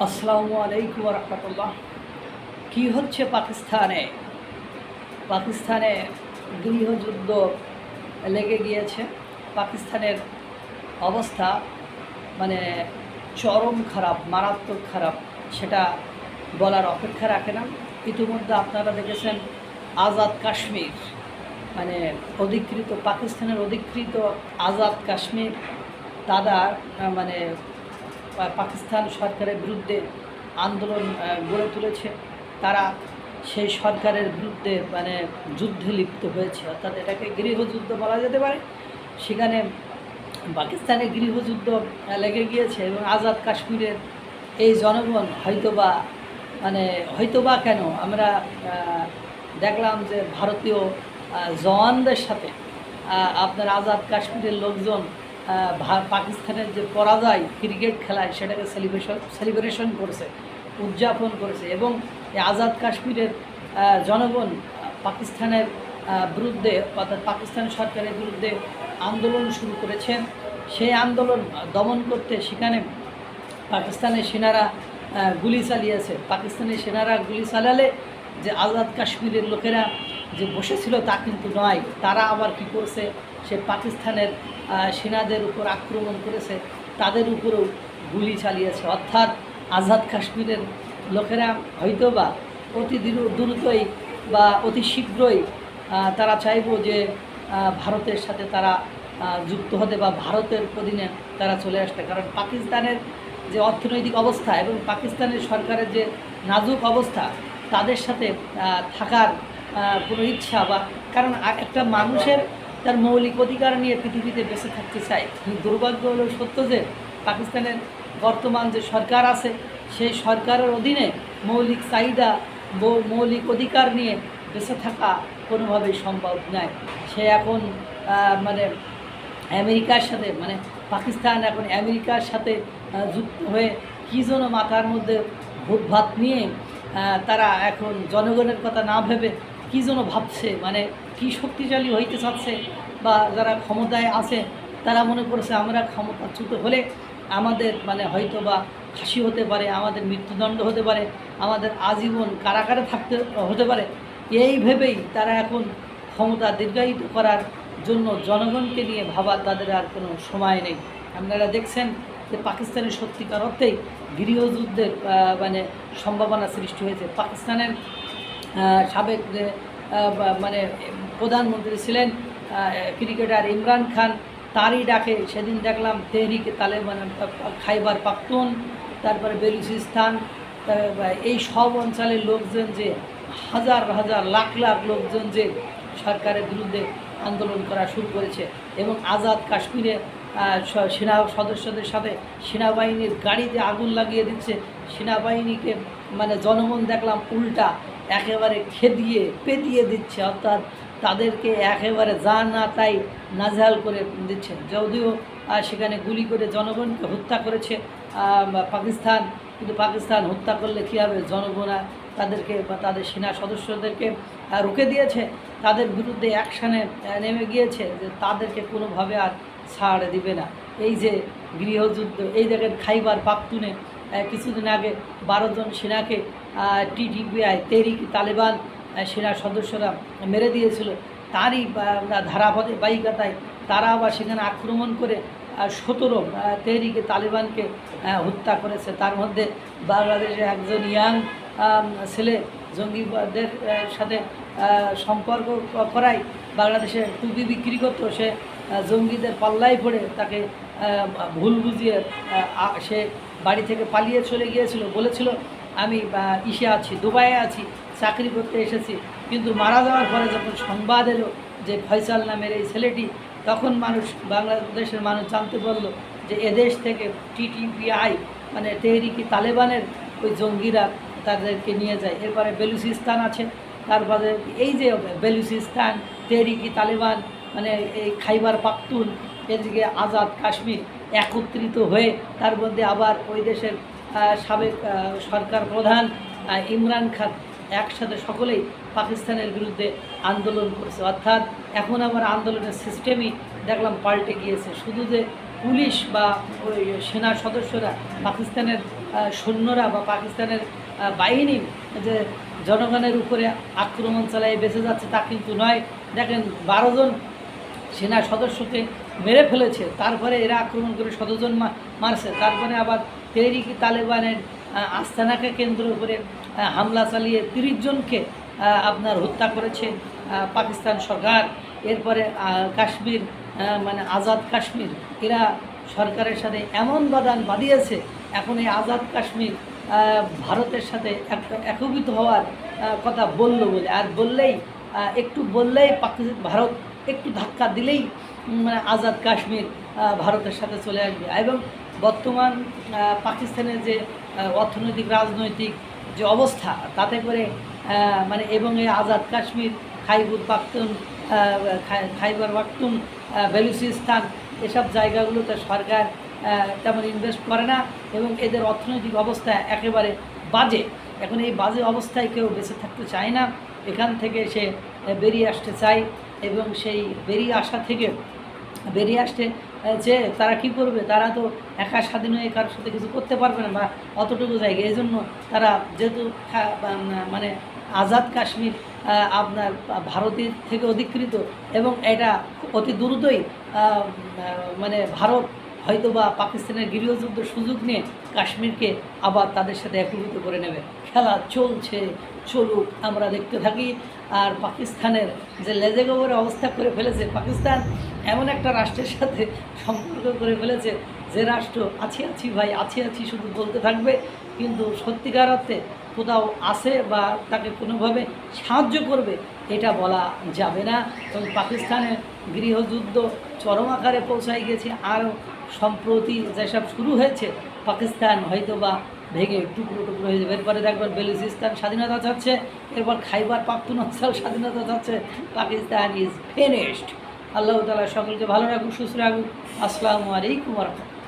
আসসালামু আলাইকুম রহমতুল্লাহ। কী হচ্ছে পাকিস্তানে? পাকিস্তানে গৃহযুদ্ধ লেগে গিয়েছে। পাকিস্তানের অবস্থা মানে চরম খারাপ, মারাত্মক খারাপ, সেটা বলার অপেক্ষা রাখে না। ইতিমধ্যে আপনারা দেখেছেন আজাদ কাশ্মীর, মানে অধিকৃত পাকিস্তানের অধিকৃত আজাদ কাশ্মীর তারা মানে পাকিস্তান সরকারের বিরুদ্ধে আন্দোলন গড়ে তুলেছে। তারা সেই সরকারের বিরুদ্ধে মানে যুদ্ধে লিপ্ত হয়েছে, অর্থাৎ এটাকে গৃহযুদ্ধ বলা যেতে পারে। সেখানে পাকিস্তানে গৃহযুদ্ধ লেগে গিয়েছে এবং আজাদ কাশ্মীরের এই জনগণ হয়তোবা কেন আমরা দেখলাম যে ভারতীয় জওয়ানদের সাথে আপনার আজাদ কাশ্মীরের লোকজন পাকিস্তানের যে পরাজয় ক্রিকেট খেলায় সেটাকে সেলিব্রেশন করেছে, উদযাপন করেছে। এবং এই আজাদ কাশ্মীরের জনগণ পাকিস্তানের বিরুদ্ধে অর্থাৎ পাকিস্তান সরকারের বিরুদ্ধে আন্দোলন শুরু করেছেন। সেই আন্দোলন দমন করতে সেখানে পাকিস্তানের সেনারা গুলি চালিয়েছে। পাকিস্তানের সেনারা গুলি চালালে যে আজাদ কাশ্মীরের লোকেরা যে বসেছিল তা কিন্তু নয়, তারা আবার কি করছে, সে পাকিস্তানের সেনাদের উপর আক্রমণ করেছে, তাদের উপরেও গুলি চালিয়েছে। অর্থাৎ আজাদ কাশ্মীরের লোকেরা হয়তোবা অতি দ্রুতই বা অতি শীঘ্রই তারা চাইব যে ভারতের সাথে তারা যুক্ত হতে বা ভারতের অধীনে তারা চলে আসতে। কারণ পাকিস্তানের যে অর্থনৈতিক অবস্থা এবং পাকিস্তানের সরকারের যে নাজুক অবস্থা, তাদের সাথে থাকার কোনো ইচ্ছা বা কারণ একটা মানুষের তার মৌলিক অধিকার নিয়ে পৃথিবীতে বেঁচে থাকতে চায়। দুর্ভাগ্য হলো সত্য যে পাকিস্তানের বর্তমান যে সরকার আছে সেই সরকারের অধীনে মৌলিক চাহিদা মৌলিক অধিকার নিয়ে বেঁচে থাকা কোনোভাবেই সম্ভব নয়। সে এখন মানে আমেরিকার সাথে পাকিস্তান এখন আমেরিকার সাথে যুক্ত হয়ে কী যেন মাথার মধ্যে ভূত ভাত নিয়ে তারা এখন জনগণের কথা না ভেবে কী যেন ভাবছে, কি শক্তিশালী হইতে চাচ্ছে বা যারা ক্ষমতায় আছে তারা মনে করছে আমরা ক্ষমতাচ্যুত হলে আমাদের হয়তো বা ফাঁসি হতে পারে, আমাদের মৃত্যুদণ্ড হতে পারে, আমাদের আজীবন কারাগারে থাকতে হতে পারে। এই ভেবেই তারা এখন ক্ষমতা দীর্ঘায়িত করার জন্য জনগণকে নিয়ে ভাবা তাদের আর কোনো সময় নেই। আপনারা দেখছেন যে পাকিস্তানের সত্যিকার অর্থেই গৃহযুদ্ধের সম্ভাবনা সৃষ্টি হয়েছে। পাকিস্তানের সাবেক যে প্রধানমন্ত্রী ছিলেন ক্রিকেটার ইমরান খান, তারই ডাকে সেদিন দেখলাম তেহরিকে তালেবান, খাইবার পাখতুন, তারপরে বেলুচিস্তান, এই সব অঞ্চলের লোকজন যে হাজার হাজার লাখ লাখ লোকজন যে সরকারের বিরুদ্ধে আন্দোলন করা শুরু করেছে এবং আজাদ কাশ্মীরে সেনা সদস্যদের সাথে সেনাবাহিনীর গাড়িতে আগুন লাগিয়ে দিচ্ছে। সেনাবাহিনীকে জনগণ দেখলাম উল্টা একেবারে খেদিয়ে পেতিয়ে দিচ্ছে, অর্থাৎ তাদেরকে একেবারে যা না তাই নাজেহাল করে দিচ্ছে। যদিও সেখানে গুলি করে জনগণকে হত্যা করেছে পাকিস্তান, কিন্তু পাকিস্তান হত্যা করলে কী হবে, জনগণ তাদেরকে বা তাদের সেনা সদস্যদেরকে রুখে দিয়েছে, তাদের বিরুদ্ধে অ্যাকশানে নেমে গিয়েছে যে তাদেরকে কোনোভাবে আর ছাড় দিবে না। এই যে গৃহযুদ্ধ, এই দেখেন খাইবার পাখতুনে কিছুদিন আগে 12 জন সেনাকে টিটিপিআই তেহরিক তালেবান সেনা সদস্যরা মেরে দিয়েছিল। তারই ধারাবাহিকতায় তারা আবার সেখানে আক্রমণ করে 17 তেহরিকে তালেবানকে হত্যা করেছে। তার মধ্যে বাংলাদেশের একজন ইয়াং ছেলে জঙ্গিদের সাথে সম্পর্ক করায় বাংলাদেশে টুপি বিক্রি করতো, সে জঙ্গিদের পাল্লায় পড়ে তাকে ভুল বুঝিয়ে সে বাড়ি থেকে পালিয়ে চলে গিয়েছিল। বলেছিল আমি ইসে আছি, দুবাইয়ে আছি, চাকরি করতে এসেছি। কিন্তু মারা যাওয়ার পরে যখন সংবাদ এলো যে ফয়সাল নামের এই ছেলেটি, তখন বাংলাদেশের মানুষ জানতে পারলো যে এদেশ থেকে টিটিপিআই তেহরিকি তালেবানের ওই জঙ্গিরা তাদেরকে নিয়ে যায়। এরপরে বেলুচিস্তান আছে, তারপরে এই যে বেলুচিস্তান তেহরিকি তালেবান এই খাইবার পাখতুন, এদিকে আজাদ কাশ্মীর একত্রিত হয়ে তার মধ্যে আবার ওই দেশের সাবেক সরকার প্রধান ইমরান খান একসাথে সকলেই পাকিস্তানের বিরুদ্ধে আন্দোলন করেছে। অর্থাৎ এখন আবার আন্দোলনের সিস্টেমই দেখলাম পাল্টে গিয়েছে। শুধু যে পুলিশ বা ওই সেনা সদস্যরা, পাকিস্তানের সৈন্যরা বা পাকিস্তানের বাহিনী যে জনগণের উপরে আক্রমণ চালিয়ে বেঁচে যাচ্ছে তা কিন্তু নয়। দেখেন 12 জন সেনা সদস্যকে মেরে ফেলেছে, তারপরে এরা আক্রমণ করে 17 জন মারছে, তারপরে আবার তেহরিকি তালেবানের আস্তানাকে কেন্দ্র করে হামলা চালিয়ে 30 জনকে আপনার হত্যা করেছে পাকিস্তান সরকার। এরপরে কাশ্মীর মানে আজাদ কাশ্মীর, এরা সরকারের সাথে এমন বাদান বাঁধিয়েছে, এখন এই আজাদ কাশ্মীর ভারতের সাথে একীভূত হওয়ার কথা বললো বলে, আর বললেই একটু বললেই ভারত একটু ধাক্কা দিলেই মানে আজাদ কাশ্মীর ভারতের সাথে চলে আসবে। এবং বর্তমান পাকিস্তানের যে অর্থনৈতিক রাজনৈতিক যে অবস্থা, তাতে করে মানে এবং এই আজাদ কাশ্মীর, খাইবার পাখতুন, বেলুচিস্তান, এসব জায়গাগুলোতে সরকার তেমন ইনভেস্ট করে না এবং এদের অর্থনৈতিক অবস্থা একেবারে বাজে। এখন এই বাজে অবস্থায় কেউ বেঁচে থাকতে চায় না, এখান থেকে সে বেরিয়ে আসতে চায় এবং সেই বেরিয়ে আসা থেকে বেরিয়ে আসতে যে তারা কি করবে, তারা তো একা স্বাধীন হয়ে কারোর সাথে কিছু করতে পারবে না বা অতটুকু জায়গা। এই জন্য তারা যেহেতু মানে আজাদ কাশ্মীর আপনার ভারতের থেকে অধিকৃত এবং এটা অতি দ্রুতই মানে ভারত হয়তো বা পাকিস্তানের গৃহযুদ্ধ সুযোগ নিয়ে কাশ্মীরকে আবার তাদের সাথে একীভূত করে নেবে। খেলা চলছে, চলুক, আমরা দেখতে থাকি। আর পাকিস্তানের যে লেজে গোবরে অবস্থা করে ফেলেছে, পাকিস্তান এমন একটা রাষ্ট্রের সাথে সম্পর্ক করে ফেলেছে যে রাষ্ট্র আছি আছি ভাই আছি আছি শুধু বলতে থাকবে, কিন্তু সত্যিকার অর্থে কোথাও আসে বা তাকে কোনোভাবে সাহায্য করবে এটা বলা যাবে না। এবং পাকিস্তানের গৃহযুদ্ধ চরম আকারে পৌঁছায় গেছে, আরও সম্প্রতি যেসব শুরু হয়েছে, পাকিস্তান হয়তো বা ভেঙে টুকরো টুকরো হয়ে যাবে। এরপরে দেখবেন বেলুচিস্তান স্বাধীনতা চাচ্ছে, এরপর খাইবার পাখতুনখোয়া স্বাধীনতা চাচ্ছে। Pakistan is finished. আল্লাহ তাআলা সকলকে ভালো রাখুক, সুস্থ রাখুক। আসসালামু আলাইকুম ওয়া রাহমাতুল্লাহ।